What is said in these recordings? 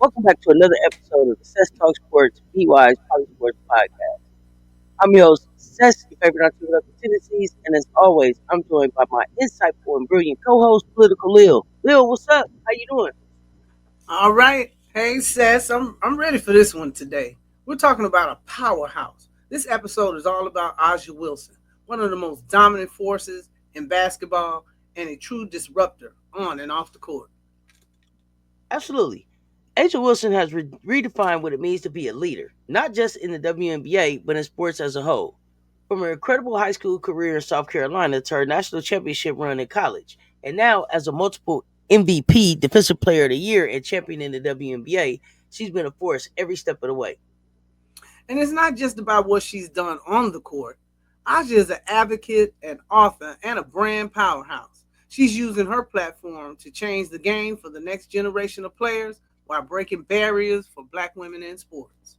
Welcome back to another episode of the Cess Talk Sports BeWise PoliSports podcast. I'm your host, Cess, your favorite entrepreneur tendencies, and as always, I'm joined by my insightful and brilliant co-host, Political Lil. Lil, what's up? How you doing? All right. Hey, Cess, I'm ready for this one today. We're talking about a powerhouse. This episode is all about Aja Wilson, one of the most dominant forces in basketball and a true disruptor on and off the court. Absolutely. Angel Wilson has redefined what it means to be a leader, not just in the WNBA, but in sports as a whole. From her incredible high school career in South Carolina to her national championship run in college, and now as a multiple MVP, Defensive Player of the Year, and champion in the WNBA, she's been a force every step of the way. And it's not just about what she's done on the court. Aja is an advocate, an author, and a brand powerhouse. She's using her platform to change the game for the next generation of players while breaking barriers for black women in sports.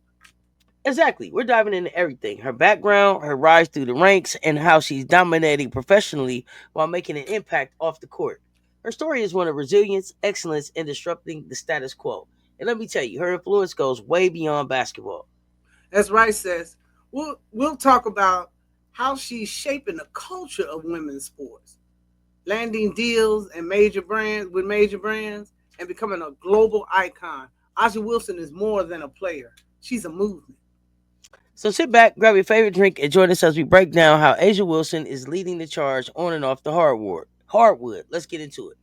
Exactly. We're diving into everything her background, her rise through the ranks, and how she's dominating professionally while making an impact off the court. Her story is one of resilience, excellence, and disrupting the status quo. And let me tell you, her influence goes way beyond basketball. That's right, Says. We'll talk about how she's shaping the culture of women's sports, landing deals and major brands, and becoming a global icon. Aja Wilson is more than a player; she's a movement. So sit back, grab your favorite drink, and join us as we break down how Asia Wilson is leading the charge on and off the hardwood. Hardwood. Let's get into it.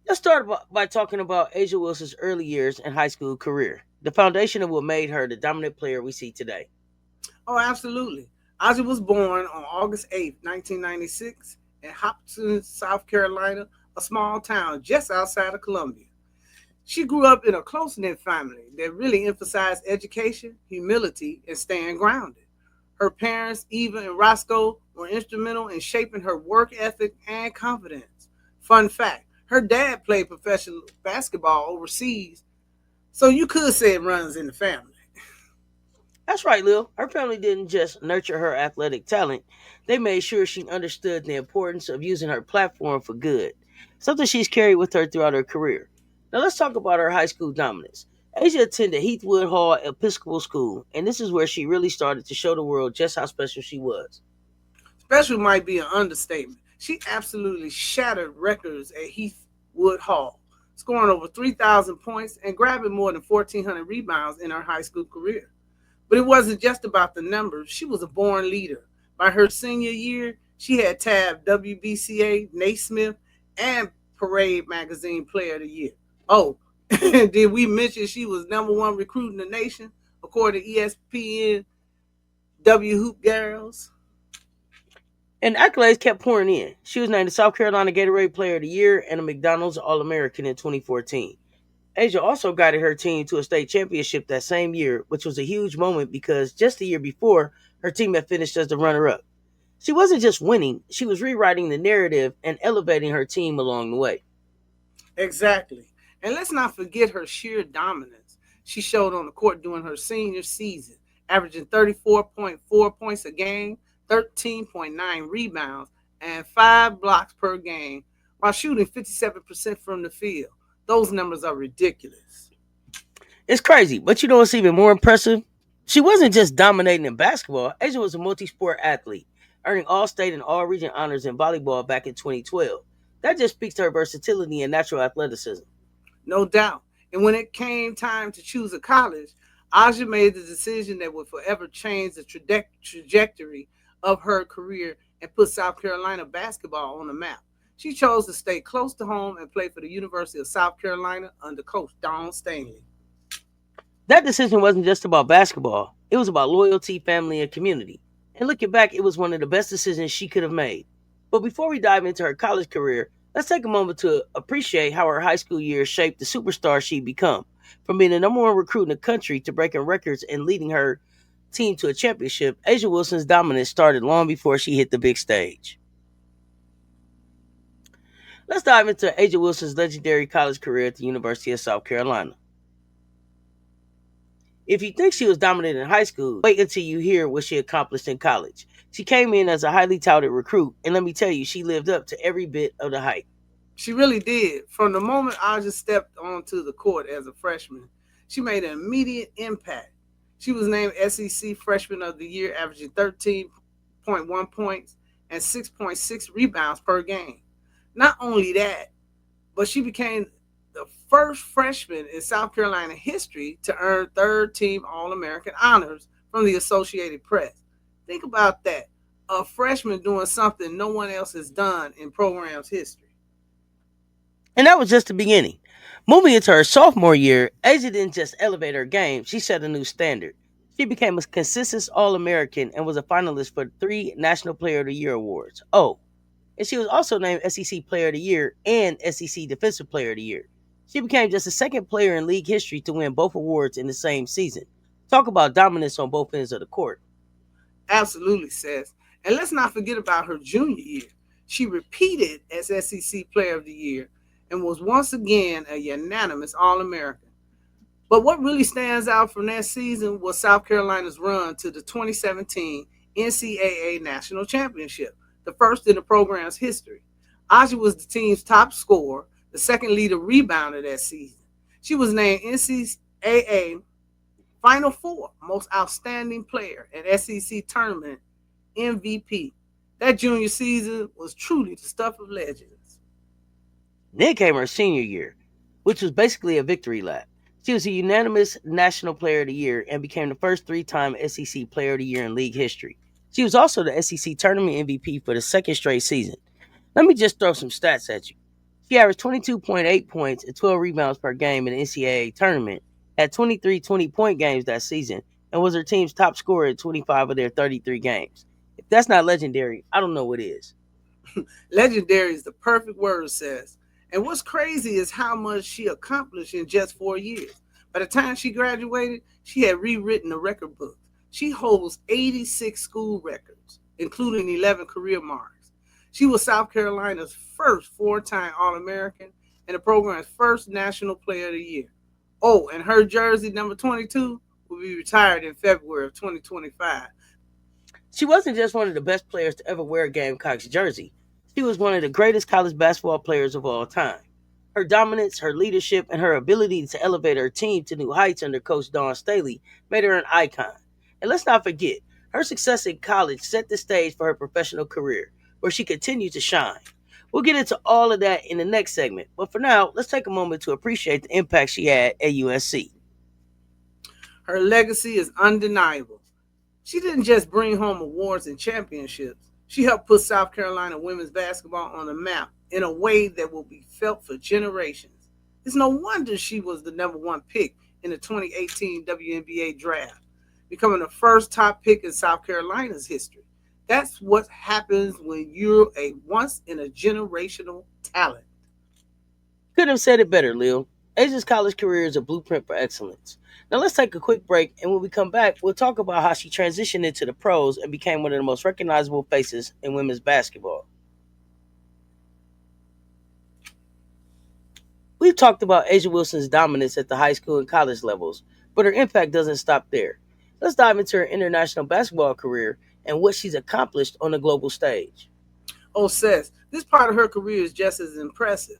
Let's start by talking about Asia Wilson's early years and high school career, the foundation of what made her the dominant player we see today. Oh, absolutely. Aja was born on August 8th, 1996, in Hopkins, South Carolina, a small town just outside of Columbia. She grew up in a close knit family that really emphasized education, humility, and staying grounded. Her parents, Eva and Roscoe, were instrumental in shaping her work ethic and confidence. Fun fact, her dad played professional basketball overseas, so you could say it runs in the family. That's right, Lil. Her family didn't just nurture her athletic talent, they made sure she understood the importance of using her platform for good, something she's carried with her throughout her career. Now let's talk about her high school dominance. Asia attended Heathwood Hall Episcopal School, and this is where she really started to show the world just how special she was. Special might be an understatement. She absolutely shattered records at Heathwood Hall, scoring over 3,000 points and grabbing more than 1,400 rebounds in her high school career. But it wasn't just about the numbers. She was a born leader. By her senior year, she had tabbed WBCA, Naismith, and Parade Magazine Player of the Year. Oh, did we mention she was number one recruit in the nation, according to ESPN W Hoop Girls? And accolades kept pouring in. She was named the South Carolina Gatorade Player of the Year and a McDonald's All American in 2014. Asia also guided her team to a state championship that same year, which was a huge moment because just the year before, her team had finished as the runner up. She wasn't just winning, she was rewriting the narrative and elevating her team along the way. Exactly. And let's not forget her sheer dominance she showed on the court during her senior season, averaging 34.4 points a game, 13.9 rebounds, and 5 blocks per game, while shooting 57% from the field. Those numbers are ridiculous. It's crazy, but you know what's even more impressive? She wasn't just dominating in basketball, Asia was a multi sport athlete, earning all state and all region honors in volleyball back in 2012. That just speaks to her versatility and natural athleticism. No doubt. And when it came time to choose a college, Aja made the decision that would forever change the trajectory of her career and put South Carolina basketball on the map. She chose to stay close to home and play for the University of South Carolina under coach Don Stanley. That decision wasn't just about basketball, it was about loyalty, family, and community. And looking back, it was one of the best decisions she could have made. But before we dive into her college career, let's take a moment to appreciate how her high school years shaped the superstar she'd become. From being the number one recruit in the country to breaking records and leading her team to a championship, Asia Wilson's dominance started long before she hit the big stage. Let's dive into Asia Wilson's legendary college career at the University of South Carolina. If you think she was dominant in high school, wait until you hear what she accomplished in college. She came in as a highly touted recruit, and let me tell you, she lived up to every bit of the hype. She really did. From the moment Aja stepped onto the court as a freshman, she made an immediate impact. She was named SEC Freshman of the Year, averaging 13.1 points and 6.6 rebounds per game. Not only that, but she became the first freshman in South Carolina history to earn third team All American honors from the Associated Press. Think about that. A freshman doing something no one else has done in program's history. And that was just the beginning. Moving into her sophomore year, Asia didn't just elevate her game, she set a new standard. She became a consistent All American and was a finalist for 3 National Player of the Year awards. Oh, and she was also named SEC Player of the Year and SEC Defensive Player of the Year. She became just the second player in league history to win both awards in the same season. Talk about dominance on both ends of the court. Absolutely, Cess. And let's not forget about her junior year. She repeated as SEC Player of the Year and was once again a unanimous All American. But what really stands out from that season was South Carolina's run to the 2017 NCAA National Championship, the first in the program's history. Aja was the team's top scorer, the second leader rebounder that season. She was named NCAA Final Four Most Outstanding Player and SEC Tournament MVP. That junior season was truly the stuff of legends. Then came her senior year, which was basically a victory lap. She was a unanimous National Player of the Year and became the first 3 time SEC Player of the Year in league history. She was also the SEC Tournament MVP for the second straight season. Let me just throw some stats at you. She averaged 22.8 points and 12 rebounds per game in the NCAA tournament, had 23 20-point games that season, and was her team's top scorer in 25 of their 33 games. If that's not legendary, I don't know what is. Legendary is the perfect word, Says. And what's crazy is how much she accomplished in just 4 years. By the time she graduated, she had rewritten the record book. She holds 86 school records, including 11 career marks. She was South Carolina's first 4 time All American and the program's first National Player of the Year. Oh, and her jersey, number 22, will be retired in February of 2025. She wasn't just one of the best players to ever wear a Gamecocks jersey. She was one of the greatest college basketball players of all time. Her dominance, her leadership, and her ability to elevate her team to new heights under Coach Dawn Staley made her an icon. And let's not forget, her success in college set the stage for her professional career, where she continued to shine. We'll get into all of that in the next segment, but for now, let's take a moment to appreciate the impact she had at USC. Her legacy is undeniable. She didn't just bring home awards and championships. She helped put South Carolina women's basketball on the map in a way that will be felt for generations. It's no wonder she was the number 1 pick in the 2018 WNBA draft, becoming the first top pick in South Carolina's history. That's what happens when you're a once in a generational talent. Couldn't have said it better, Lil. Asia's college career is a blueprint for excellence. Now let's take a quick break, and when we come back, we'll talk about how she transitioned into the pros and became one of the most recognizable faces in women's basketball. We've talked about Asia Wilson's dominance at the high school and college levels, but her impact doesn't stop there. Let's dive into her international basketball career and what she's accomplished on the global stage. Oh, Cess, this part of her career is just as impressive.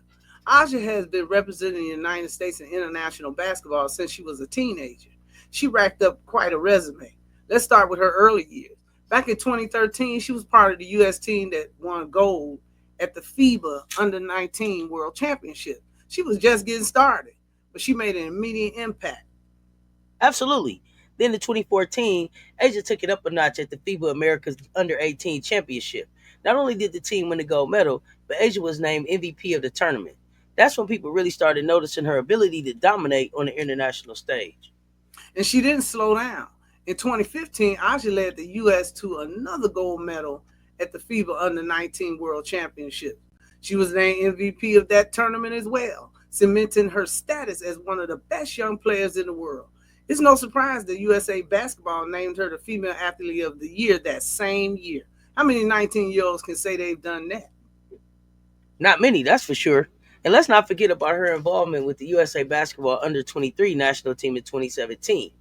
Aja has been representing the United States in international basketball since she was a teenager. She racked up quite a resume. Let's start with her early years. Back in 2013, she was part of the U.S. team that won gold at the FIBA Under 19 World Championship. She was just getting started, but she made an immediate impact. Absolutely. Then in 2014, Asia took it up a notch at the FIBA America's Under 18 Championship. Not only did the team win the gold medal, but Asia was named MVP of the tournament. That's when people really started noticing her ability to dominate on the international stage. And she didn't slow down. In 2015, Aja led the U.S. to another gold medal at the FIBA Under 19 World Championship. She was named MVP of that tournament as well, cementing her status as one of the best young players in the world. It's no surprise that USA Basketball named her the Female Athlete of the Year that same year. How many 19-year-olds can say they've done that? Not many, that's for sure. And let's not forget about her involvement with the USA Basketball Under 23 national team in 2017.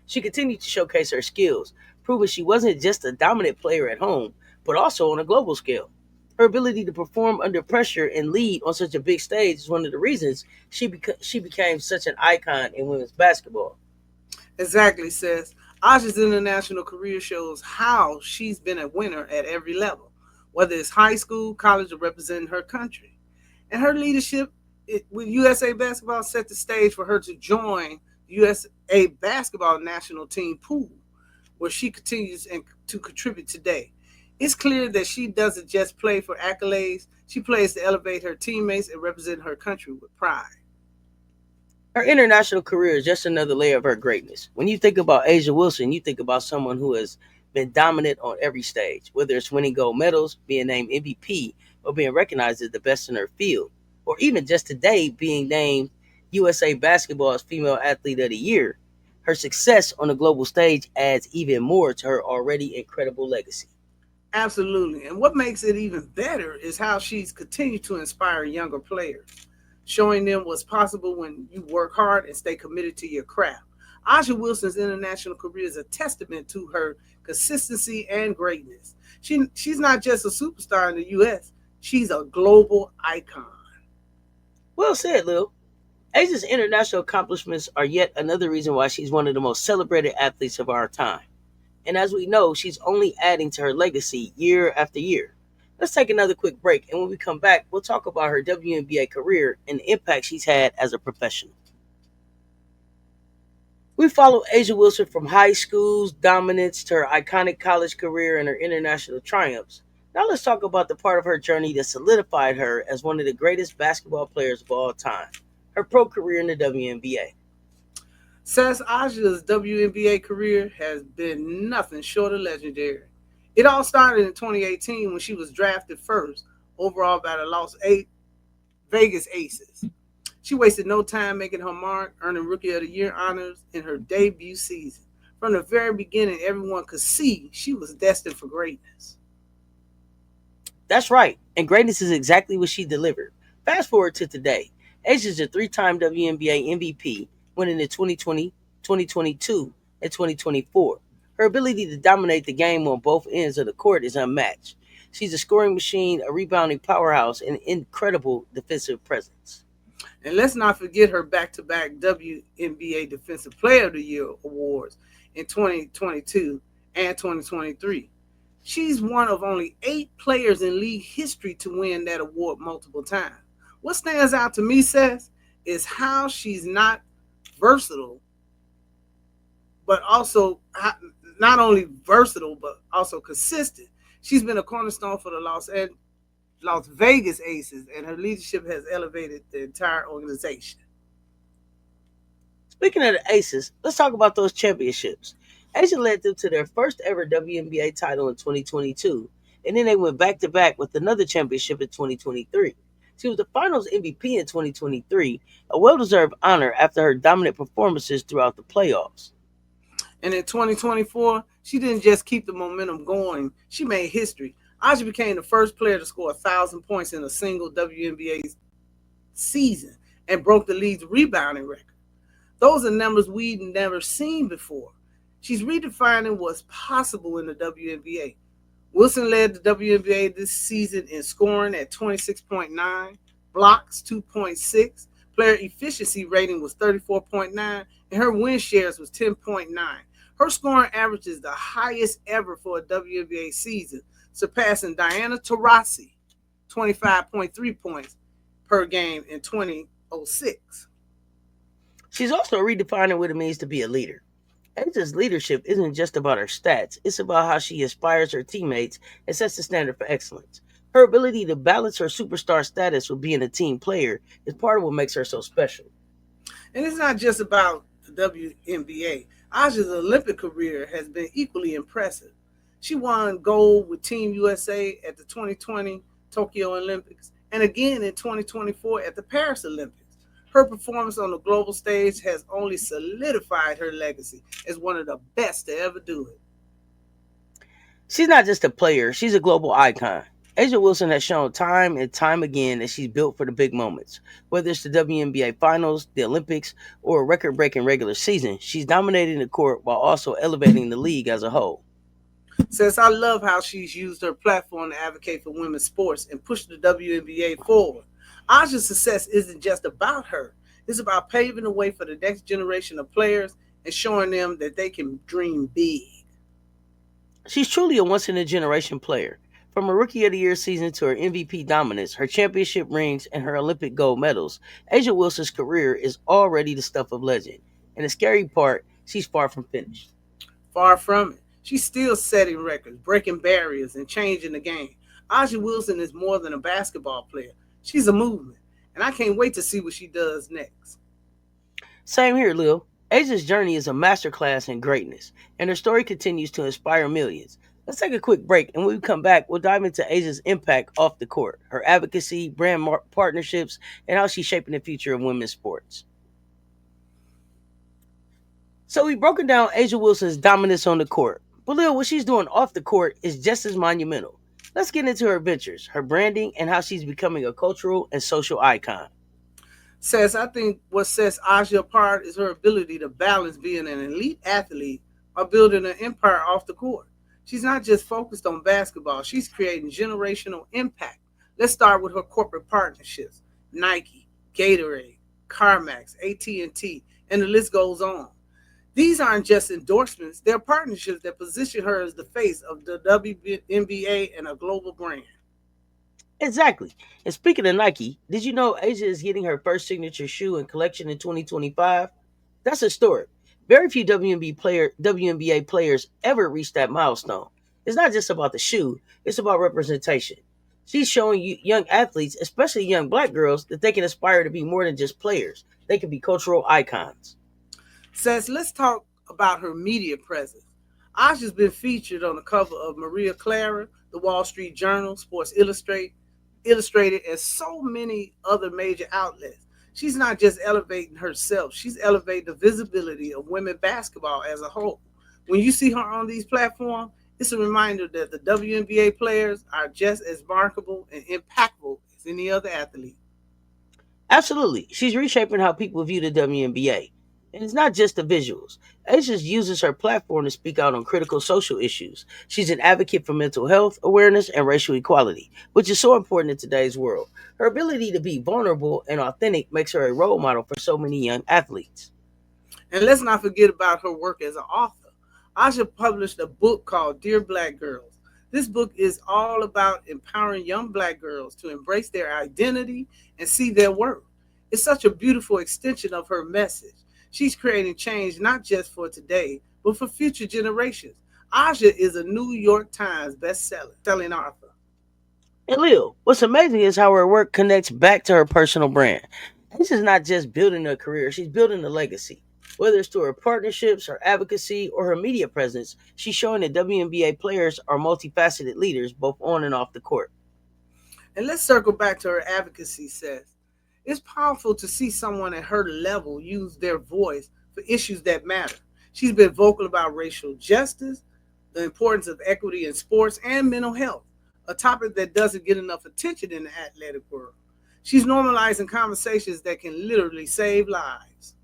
She continued to showcase her skills, proving she wasn't just a dominant player at home, but also on a global scale. Her ability to perform under pressure and lead on such a big stage is one of the reasons she became such an icon in women's basketball. Exactly, says. Aja's international career shows how she's been a winner at every level, whether it's high school, college, or representing her country. And her leadership with USA Basketball set the stage for her to join the USA Basketball national team pool, where she continues to contribute today. It's clear that she doesn't just play for accolades, she plays to elevate her teammates and represent her country with pride. Her international career is just another layer of her greatness. When you think about Asia Wilson, you think about someone who has been dominant on every stage, whether it's winning gold medals, being named MVP, or being recognized as the best in her field, or even just today being named USA Basketball's Female Athlete of the Year. Her success on the global stage adds even more to her already incredible legacy. Absolutely. And what makes it even better is how she's continued to inspire younger players, showing them what's possible when you work hard and stay committed to your craft. Aja Wilson's international career is a testament to her consistency and greatness. She's not just a superstar in the U.S., she's a global icon. Well said, Lil. Asia's international accomplishments are yet another reason why she's one of the most celebrated athletes of our time. And as we know, she's only adding to her legacy year after year. Let's take another quick break, and when we come back, we'll talk about her WNBA career and the impact she's had as a professional. We follow Asia Wilson from high school's dominance to her iconic college career and her international triumphs. Now let's talk about the part of her journey that solidified her as one of the greatest basketball players of all time, her pro career in the WNBA. Cess Aja's WNBA career has been nothing short of legendary. It all started in 2018 when she was drafted first overall by the Vegas Aces. She wasted no time making her mark, earning Rookie of the Year honors in her debut season. From the very beginning, everyone could see she was destined for greatness. That's right, and greatness is exactly what she delivered. Fast forward to today. Asia's a three-time WNBA MVP, winning in 2020, 2022, and 2024. Her ability to dominate the game on both ends of the court is unmatched. She's a scoring machine, a rebounding powerhouse, and an incredible defensive presence. And let's not forget her back to back WNBA Defensive Player of the Year awards in 2022 and 2023. She's one of only 8 players in league history to win that award multiple times. What stands out to me, says, is how she's not versatile, but also not only versatile, but also consistent. She's been a cornerstone for the Las Vegas Aces, and her leadership has elevated the entire organization. Speaking of the Aces, let's talk about those championships. Asia led them to their first ever WNBA title in 2022, and then they went back to back with another championship in 2023. She was the finals MVP in 2023, a well deserved honor after her dominant performances throughout the playoffs. And in 2024, she didn't just keep the momentum going, she made history. Aja became the first player to score 1,000 points in a single WNBA season and broke the league's rebounding record. Those are numbers we'd never seen before. She's redefining what's possible in the WNBA. Wilson led the WNBA this season in scoring at 26.9, blocks 2.6, player efficiency rating was 34.9, and her win shares was 10.9. Her scoring average is the highest ever for a WNBA season, surpassing Diana Taurasi, 25.3 points per game in 2006. She's also redefining what it means to be a leader. Aja's leadership isn't just about her stats, it's about how she inspires her teammates and sets the standard for excellence. Her ability to balance her superstar status with being a team player is part of what makes her so special. And it's not just about the WNBA. Aja's Olympic career has been equally impressive. She won gold with Team USA at the 2020 Tokyo Olympics and again in 2024 at the Paris Olympics. Her performance on the global stage has only solidified her legacy as one of the best to ever do it. She's not just a player, she's a global icon. Asia Wilson has shown time and time again that she's built for the big moments. Whether it's the WNBA Finals, the Olympics, or a record breaking regular season, she's dominating the court while also elevating the league as a whole. Says, I love how she's used her platform to advocate for women's sports and push the WNBA forward. Aja's success isn't just about her, it's about paving the way for the next generation of players and showing them that they can dream big. She's truly a once in a generation player. From her Rookie of the Year season to her MVP dominance, her championship rings, and her Olympic gold medals, Asia Wilson's career is already the stuff of legend. And the scary part, she's far from finished. Far from it. She's still setting records, breaking barriers, and changing the game. Aja Wilson is more than a basketball player. She's a movement, and I can't wait to see what she does next. Same here, Lil. Asia's journey is a masterclass in greatness, and her story continues to inspire millions. Let's take a quick break, and when we come back, we'll dive into Asia's impact off the court, her advocacy, partnerships, and how she's shaping the future of women's sports. So we've broken down Asia Wilson's dominance on the court, but Lil, what she's doing off the court is just as monumental. Let's get into her ventures, her branding, and how she's becoming a cultural and social icon. Says, I think what sets Aja apart is her ability to balance being an elite athlete or building an empire off the court. She's not just focused on basketball, she's creating generational impact. Let's start with her corporate partnerships: Nike, Gatorade, CarMax, AT&T, and the list goes on. These aren't just endorsements, they're partnerships that position her as the face of the WNBA and a global brand. Exactly. And speaking of Nike, did you know Asia is getting her first signature shoe and collection in 2025? That's historic. Very few WNBA players ever reach that milestone. It's not just about the shoe, it's about representation. She's showing young athletes, especially young black girls, that they can aspire to be more than just players. They can be cultural icons. Says, let's talk about her media presence. Aja's been featured on the cover of Maria Clara, the Wall Street Journal, Sports Illustrated, and so many other major outlets. She's not just elevating herself, she's elevating the visibility of women basketball as a whole. When you see her on these platforms, it's a reminder that the WNBA players are just as remarkable and impactful as any other athlete. Absolutely. She's reshaping how people view the WNBA. And it's not just the visuals. Asia uses her platform to speak out on critical social issues. She's an advocate for mental health awareness and racial equality, which is so important in today's world. Her ability to be vulnerable and authentic makes her a role model for so many young athletes. And let's not forget about her work as an author. Aja published a book called Dear Black Girls. This book is all about empowering young black girls to embrace their identity and see their worth. It's such a beautiful extension of her message. She's creating change not just for today, but for future generations. Aja is a New York Times best-selling author. And Lil, what's amazing is how her work connects back to her personal brand. This is not just building a career, she's building a legacy. Whether it's through her partnerships, her advocacy, or her media presence, she's showing that WNBA players are multifaceted leaders both on and off the court. And let's circle back to her advocacy, says. It's powerful to see someone at her level use their voice for issues that matter. She's been vocal about racial justice, the importance of equity in sports, and mental health, a topic that doesn't get enough attention in the athletic world. She's normalizing conversations that can literally save lives.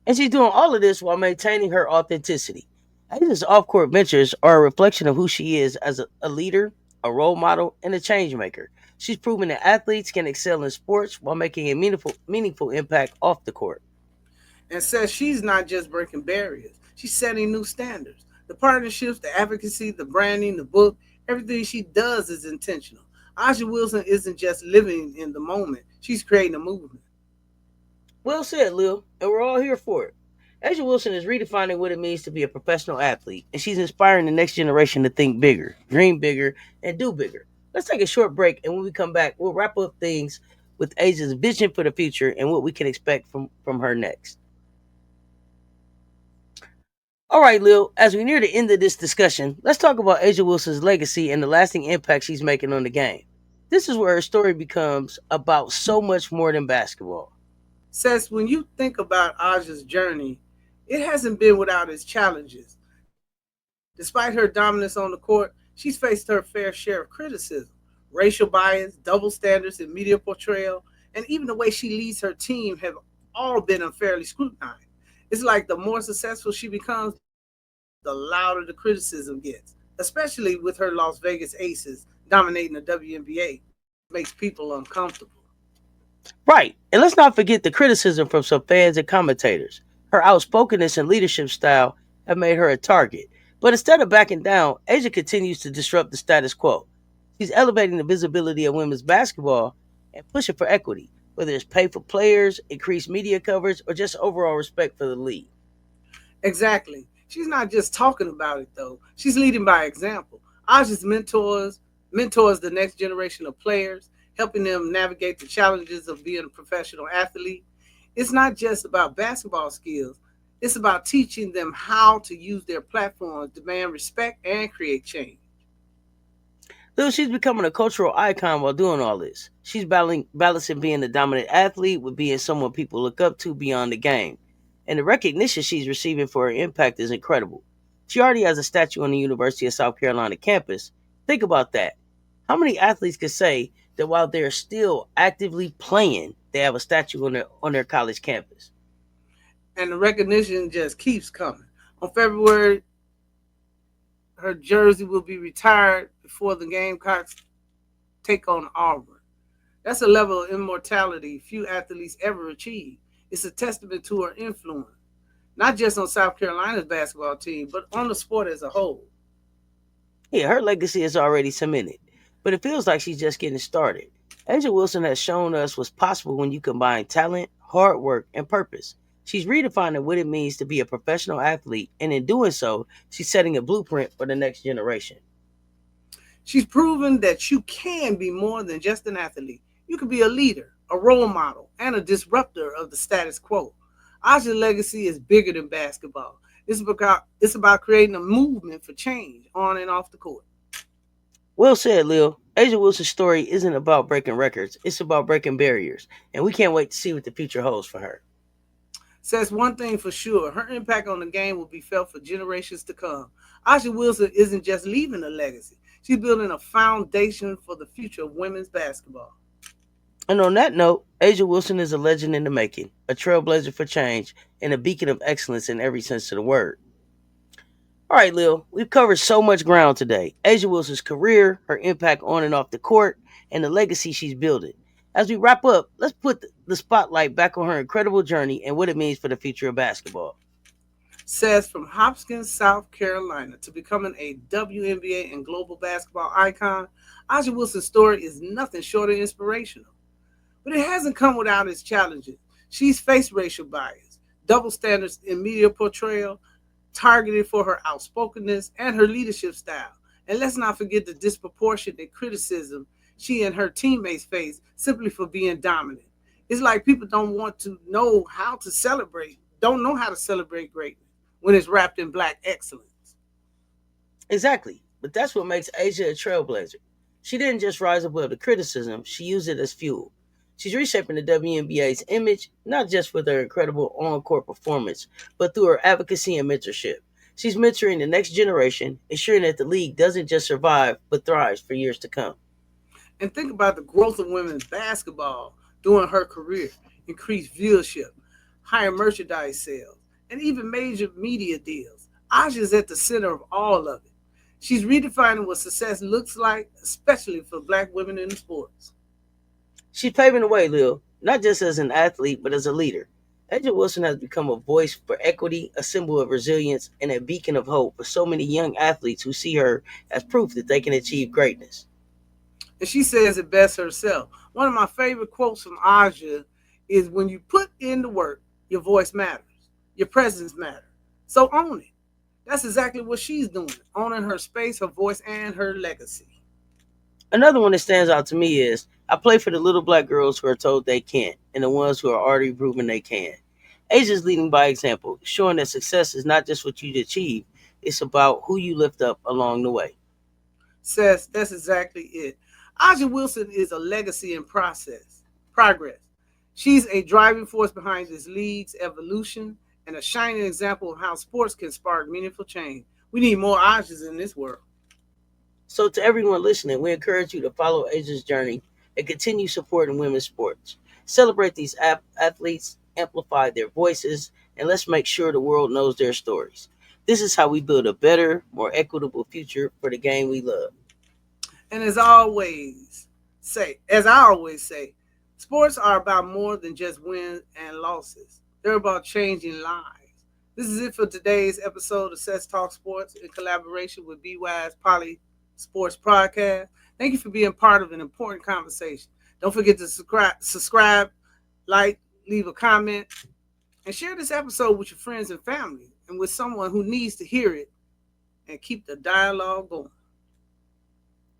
And she's doing all of this while maintaining her authenticity. Aiden's off court ventures are a reflection of who she is as a leader, a role model, and a change maker. She's proven that athletes can excel in sports while making a meaningful impact off the court. And says she's not just breaking barriers, she's setting new standards. The partnerships, the advocacy, the branding, the book, everything she does is intentional. Aja Wilson isn't just living in the moment, she's creating a movement. Well said, Lil, and we're all here for it. Asia Wilson is redefining what it means to be a professional athlete, and she's inspiring the next generation to think bigger, dream bigger, and do bigger. Let's take a short break, and when we come back, we'll wrap up things with Asia's vision for the future and what we can expect from her next. All right, Lil, as we near the end of this discussion, let's talk about Asia Wilson's legacy and the lasting impact she's making on the game. This is where her story becomes about so much more than basketball. Says when you think about Aja's journey, it hasn't been without its challenges. Despite her dominance on the court, she's faced her fair share of criticism, racial bias, double standards in media portrayal, and even the way she leads her team have all been unfairly scrutinized. It's like the more successful she becomes, the louder the criticism gets. especially with her Las Vegas Aces dominating the WNBA, makes people uncomfortable. Right, and let's not forget the criticism from some fans and commentators. Her outspokenness and leadership style have made her a target. But instead of backing down, Asia continues to disrupt the status quo. She's elevating the visibility of women's basketball and pushing for equity, whether it's pay for players, increased media coverage, or just overall respect for the league. Exactly. She's not just talking about it though. She's leading by example. Aja's mentors the next generation of players, helping them navigate the challenges of being a professional athlete. It's not just about basketball skills. It's about teaching them how to use their platforms, demand respect, and create change. Though she's becoming a cultural icon while doing all this. She's balancing being a dominant athlete with being someone people look up to beyond the game. And the recognition she's receiving for her impact is incredible. She already has a statue on the University of South Carolina campus. Think about that. How many athletes could say that while they're still actively playing, they have a statue on their college campus? And the recognition just keeps coming. On February, her jersey will be retired before the Gamecocks take on Auburn. That's a level of immortality few athletes ever achieve. It's a testament to her influence, not just on South Carolina's basketball team, but on the sport as a whole. Yeah, her legacy is already cemented, but it feels like she's just getting started. Angel Wilson has shown us what's possible when you combine talent, hard work, and purpose. She's redefining what it means to be a professional athlete, and in doing so, she's setting a blueprint for the next generation. She's proven that you can be more than just an athlete. You can be a leader, a role model, and a disruptor of the status quo. Aja's legacy is bigger than basketball. It's about creating a movement for change on and off the court. Well said, Lil. Angel Wilson's story isn't about breaking records, it's about breaking barriers, and we can't wait to see what the future holds for her. Says one thing for sure, her impact on the game will be felt for generations to come. Aja Wilson isn't just leaving a legacy, she's building a foundation for the future of women's basketball. And on that note, Asia Wilson is a legend in the making, a trailblazer for change, and a beacon of excellence in every sense of the word. All right, Lil, we've covered so much ground today. Asia Wilson's career, her impact on and off the court, and the legacy she's building. As we wrap up, let's put the spotlight back on her incredible journey and what it means for the future of basketball. Says from Hopkins, South Carolina, to becoming a WNBA and global basketball icon, Aja Wilson's story is nothing short of inspirational. But it hasn't come without its challenges. She's faced racial bias, double standards in media portrayal, targeted for her outspokenness and her leadership style. And let's not forget the disproportionate criticism she and her teammates face simply for being dominant. It's like people don't know how to celebrate greatness when it's wrapped in black excellence. Exactly, but that's what makes Asia a trailblazer. She didn't just rise above the criticism, she used it as fuel. She's reshaping the WNBA's image, not just with her incredible on court performance, but through her advocacy and mentorship. She's mentoring the next generation, ensuring that the league doesn't just survive, but thrives for years to come. And think about the growth of women's basketball during her career, increased viewership, higher merchandise sales, and even major media deals. Aja is at the center of all of it. She's redefining what success looks like, especially for black women in the sports. She's paving the way, Lil, not just as an athlete, but as a leader. Angel Wilson has become a voice for equity, a symbol of resilience, and a beacon of hope for so many young athletes who see her as proof that they can achieve greatness. And she says it best herself. One of my favorite quotes from Aja is when you put in the work, your voice matters, your presence matters. So own it. That's exactly what she's doing, owning her space, her voice, and her legacy. Another one that stands out to me is I play for the little black girls who are told they can't and the ones who are already proving they can. Asia's leading by example, showing that success is not just what you achieve, it's about who you lift up along the way. Says that's exactly it. Aja Wilson is a legacy in progress. She's a driving force behind this league's evolution and a shining example of how sports can spark meaningful change. We need more Ajas in this world. So, to everyone listening, we encourage you to follow Asia's journey and continue supporting women's sports. Celebrate these athletes, amplify their voices, and let's make sure the world knows their stories. This is how we build a better, more equitable future for the game we love. And as I always say, sports are about more than just wins and losses. They're about changing lives. This is it for today's episode of Cess Talk Sports in collaboration with BeWise PoliSports Podcast. Thank you for being part of an important conversation. Don't forget to subscribe, like, leave a comment, and share this episode with your friends and family and with someone who needs to hear it and keep the dialogue going.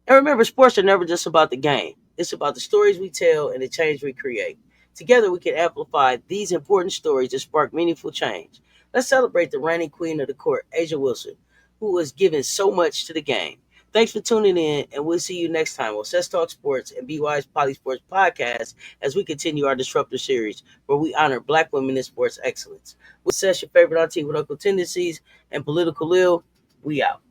And remember, sports are never just about the game. It's about the stories we tell and the change we create. Together, we can amplify these important stories to spark meaningful change. Let's celebrate the reigning queen of the court, Asia Wilson, who has given so much to the game. Thanks for tuning in, and we'll see you next time on Cess Talk Sports and BeWise PoliSports Podcast as we continue our Disruptor Series, where we honor Black women in sports excellence. With Cess, your favorite auntie with Uncle Tendencies and Political Lil, we out.